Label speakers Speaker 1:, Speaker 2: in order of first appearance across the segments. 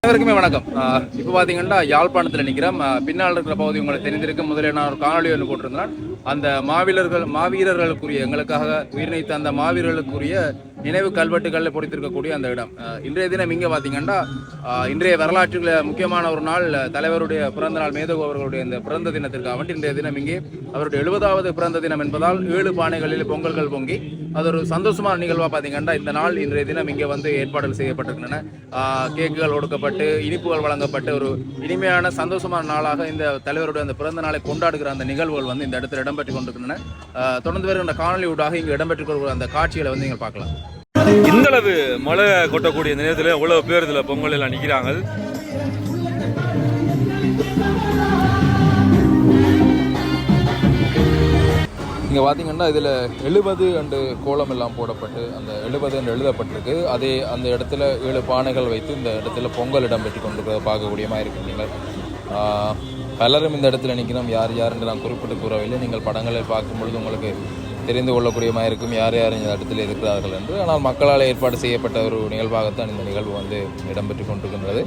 Speaker 1: அனைவருக்குமே வணக்கம். இப்போ பார்த்தீங்கன்னா யாழ்ப்பாணத்தில் நிற்கிறோம். பின்னால் இருக்கிற பகுதி உங்களுக்கு தெரிந்திருக்கும். முதலில் நான் ஒரு காணொலி ஒன்று போட்டிருந்தேன். அந்த மாவீரர்களுக்குரிய எங்களுக்காக உயிர் நீத்த அந்த மாவீரர்களுக்குரிய நினைவு கல்வெட்டுகளில் பொறித்திருக்கக்கூடிய அந்த இடம். இன்றைய தினம் இங்கே பார்த்தீங்கன்னா இன்றைய வரலாற்றில் முக்கியமான ஒரு நாள், தலைவருடைய பிறந்த நாள், மேதகு அவர்களுடைய இந்த பிறந்த தினத்திற்காக இன்றைய தினம் இங்கே அவருடைய 70வது பிறந்த தினம் என்பதால் 7 பானைகளில் பொங்கல்கள் பொங்கி அது ஒரு சந்தோஷமான நிகழ்வாக பார்த்தீங்கன்னா இந்த நாள் இன்றைய தினம் இங்கே வந்து ஏற்பாடுகள் செய்யப்பட்டிருக்கின்றன. கேக்குகள் ஒடுக்கப்பட்டு இனிப்புகள் வழங்கப்பட்டு ஒரு இனிமையான சந்தோஷமான நாளாக இந்த தலைவருடைய அந்த பிறந்த நாளை கொண்டாடுகிற அந்த நிகழ்வுகள் வந்து இந்த இடத்தில் இடம்பெற்றுக் கொண்டிருக்கின்றன. தொடர்ந்து வருகின்ற காணொலி ஊடாக இங்கு இடம்பெற்றுக் கொள்கிற அந்த காட்சிகளை வந்து நீங்கள் பார்க்கலாம்.
Speaker 2: இந்த அளவு மழை கொட்டக்கூடிய நேரத்தில் எவ்வளவு பேர் இதில் பொங்கல் எல்லாம் நிற்கிறாங்க.
Speaker 1: இங்கே பார்த்தீங்கன்னா இதில் 70 அண்டு கோலம் எல்லாம் போடப்பட்டு அந்த 70 என்று எழுதப்பட்டிருக்கு. அதே அந்த இடத்துல 7 பானைகள் வைத்து இந்த இடத்துல பொங்கல் இடம்பெற்று கொண்டிருக்கிறத பார்க்கக்கூடியமாக இருக்கு. நீங்கள் பலரும் இந்த இடத்துல நிற்கிறோம். யார் யாருன்னு நான் குறிப்பிட்டு கூறவில்லை. நீங்கள் படங்களை பார்க்கும் பொழுது உங்களுக்கு தெரிந்து கொள்ளக்கூடியமாக இருக்கும் யார் யார் இந்த இடத்துல இருக்கிறார்கள் என்று. ஆனால் மக்களால் ஏற்பாடு செய்யப்பட்ட ஒரு நிகழ்வாகத்தான் இந்த நிகழ்வு வந்து இடம்பெற்று கொண்டிருக்கின்றது.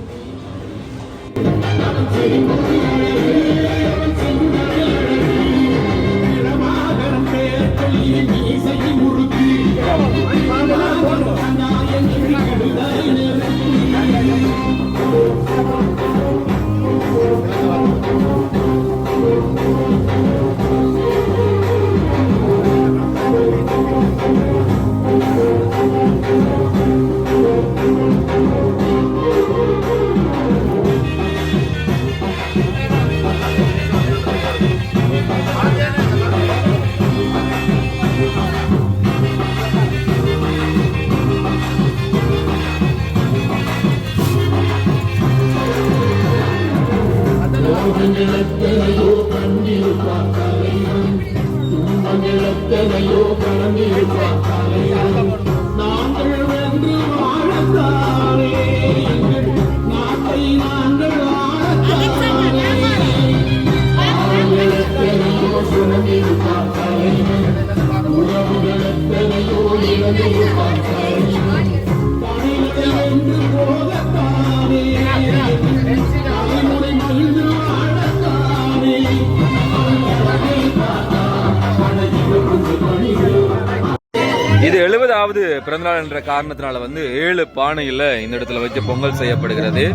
Speaker 2: இது 70வது பிறந்தநாள் என்ற காரணத்தினால வந்து 7 பானையில் இந்த இடத்துல வச்சு பொங்கல் செய்யப்படுகிறது.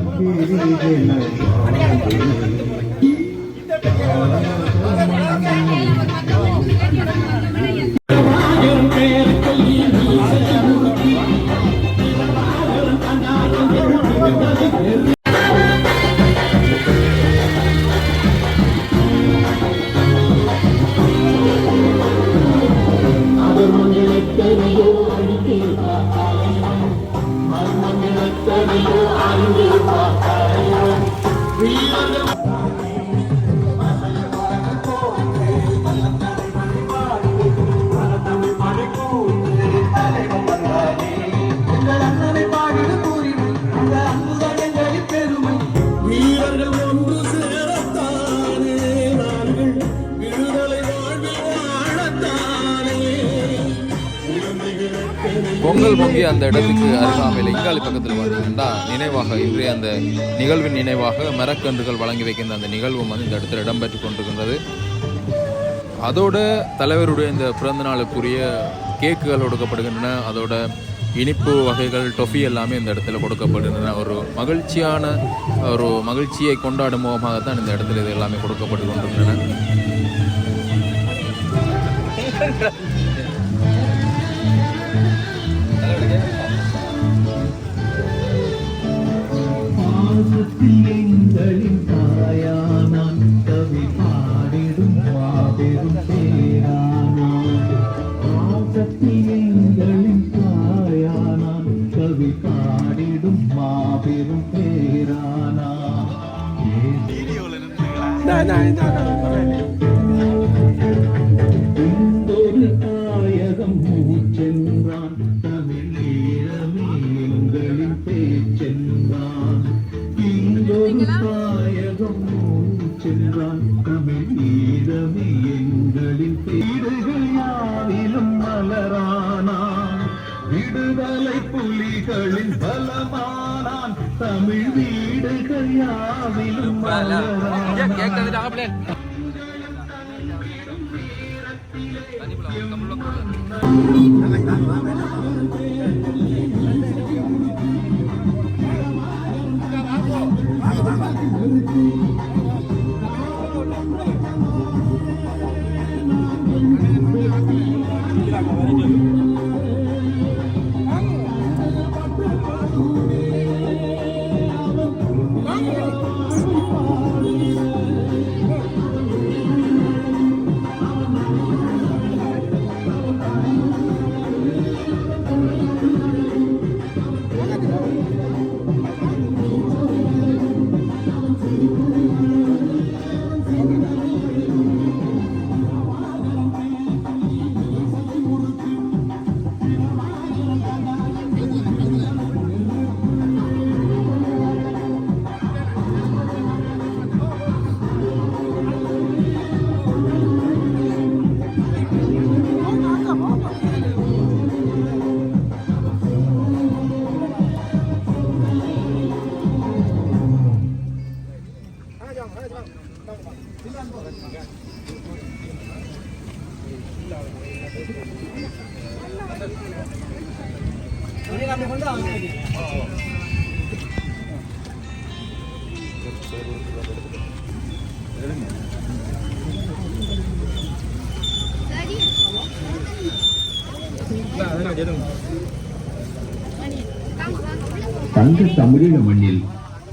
Speaker 1: பொங்கல் பொங்கி அந்த இடத்துக்கு அருகாமையில் இங்காலி பக்கத்தில் பார்த்தீங்கன்னா நினைவாக இன்றைய அந்த நிகழ்வின் நினைவாக மரக்கன்றுகள் வழங்கி வைக்கின்ற அந்த நிகழ்வும் வந்து இந்த இடத்துல இடம்பெற்று கொண்டிருக்கின்றது. அதோட தலைவருடைய இந்த பிறந்த நாளுக்குரிய கேக்குகள் கொடுக்கப்படுகின்றன. அதோட இனிப்பு வகைகள், டொஃபி எல்லாமே இந்த இடத்துல கொடுக்கப்படுகின்றன. ஒரு மகிழ்ச்சியை கொண்டாடும் முகமாகத்தான் இந்த இடத்துல இது எல்லாமே கொடுக்கப்பட்டு கொண்டிருக்கின்றன.
Speaker 3: எங்களின் தாயானான் கவி பாடிடும் மாபெரும் பேரானான். எங்களின் தாயானான் கவி பாடிடும் மாபெரும் பேரானான். இந்தொரு தாயகம் மூச்சென்றான், தமிழ் ஈழமே எங்களின் பேச்சென்றான். இந்தொரு தாயகம் மூச்சென்றான், தமிழ் ஈழமே எங்களின் பேர்கள் யாவிலும் மலரானான். விடுதலை புலிகளின் பலமானான், தமிழ் வீடுகள் யாவிலும் மலராய் தங்க தமிழீழ மண்ணில்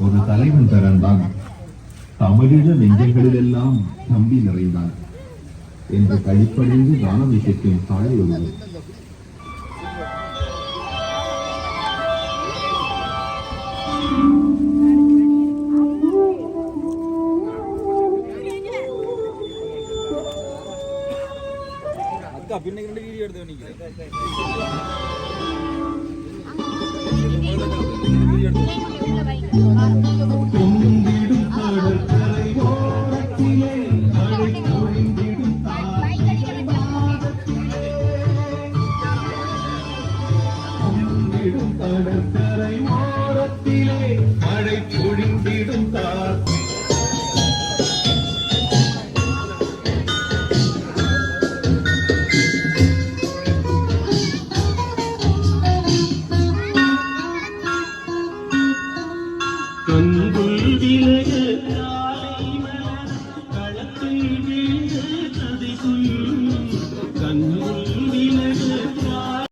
Speaker 3: ஒரு தலைவன் பிறந்தான். தமிழீழ நெஞ்சங்களிலெல்லாம் நம்பி நிறைந்தான் என்று கழிப்படைந்து தானம் இசைக்கும் சாலை ஒருவர்.
Speaker 2: அக்கா பின்ன வீடியோ எடுத்து நிக்கிறேன்.
Speaker 4: வீடியோ எடுத்து